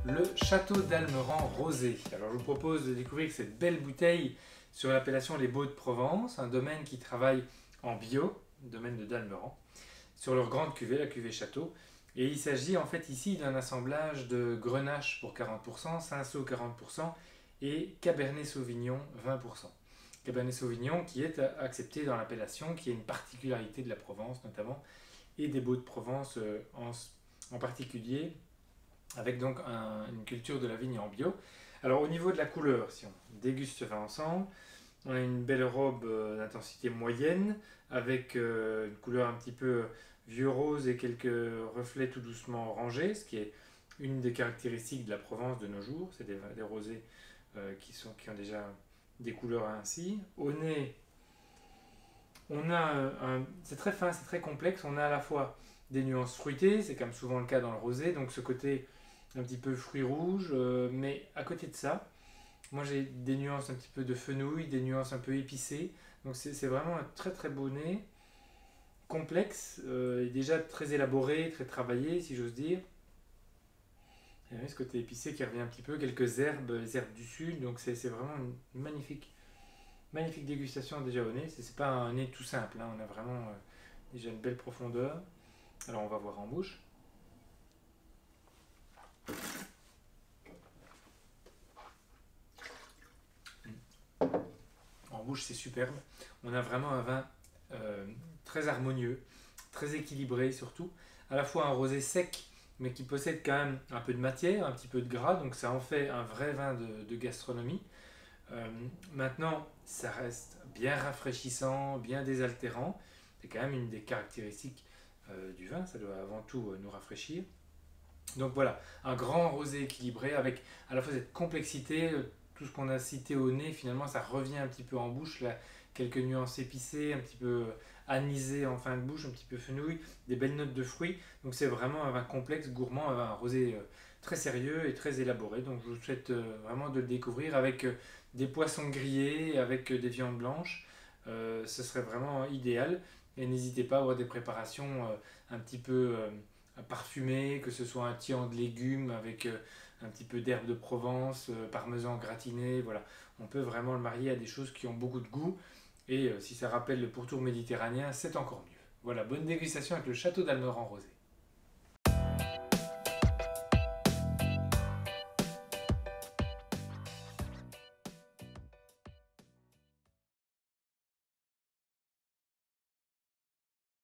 le Château d'Almeran Rosé. Alors je vous propose de découvrir cette belle bouteille sur l'appellation Les Baux de Provence, un domaine qui travaille en bio, le domaine de Dalmeran, sur leur grande cuvée, la cuvée Château. Et il s'agit en fait ici d'un assemblage de Grenache pour 40%, Cinsault 40% et Cabernet Sauvignon 20%. Cabernet Sauvignon qui est accepté dans l'appellation, qui est une particularité de la Provence notamment, et des Baux de Provence en particulier, avec donc une culture de la vigne en bio. Alors au niveau de la couleur, si on déguste ce vin ensemble, on a une belle robe d'intensité moyenne, avec une couleur un petit peu vieux rose et quelques reflets tout doucement orangés, ce qui est une des caractéristiques de la Provence de nos jours. C'est des rosés qui ont déjà des couleurs ainsi. Au nez, c'est très fin, c'est très complexe. On a à la fois des nuances fruitées, c'est comme souvent le cas dans le rosé, donc ce côté un petit peu fruits rouges, mais à côté de ça, moi j'ai des nuances un petit peu de fenouil, des nuances un peu épicées, donc c'est vraiment un très très beau nez, complexe, et déjà très élaboré, très travaillé si j'ose dire. Il y a ce côté épicé qui revient un petit peu, quelques herbes, les herbes du sud, donc c'est vraiment une magnifique dégustation déjà au nez. C'est pas un nez tout simple, hein, on a vraiment déjà une belle profondeur. Alors on va voir en bouche. En bouche, c'est superbe. On a vraiment un vin très harmonieux, très équilibré surtout. À la fois un rosé sec, mais qui possède quand même un peu de matière, un petit peu de gras, donc ça en fait un vrai vin de gastronomie. Maintenant, ça reste bien rafraîchissant, bien désaltérant. C'est quand même une des caractéristiques du vin, ça doit avant tout nous rafraîchir. Donc voilà, un grand rosé équilibré avec à la fois cette complexité, tout ce qu'on a cité au nez, finalement ça revient un petit peu en bouche, là, quelques nuances épicées, un petit peu anisées en fin de bouche, un petit peu fenouil, des belles notes de fruits. Donc c'est vraiment un vin complexe, gourmand, un rosé très sérieux et très élaboré. Donc je vous souhaite vraiment de le découvrir avec des poissons grillés, avec des viandes blanches. Ce serait vraiment idéal. Et n'hésitez pas à avoir des préparations un petit peu parfumé, que ce soit un tian de légumes avec un petit peu d'herbe de Provence, parmesan gratiné, voilà. On peut vraiment le marier à des choses qui ont beaucoup de goût et si ça rappelle le pourtour méditerranéen, c'est encore mieux. Voilà, bonne dégustation avec le Château d'Almeran Rosé.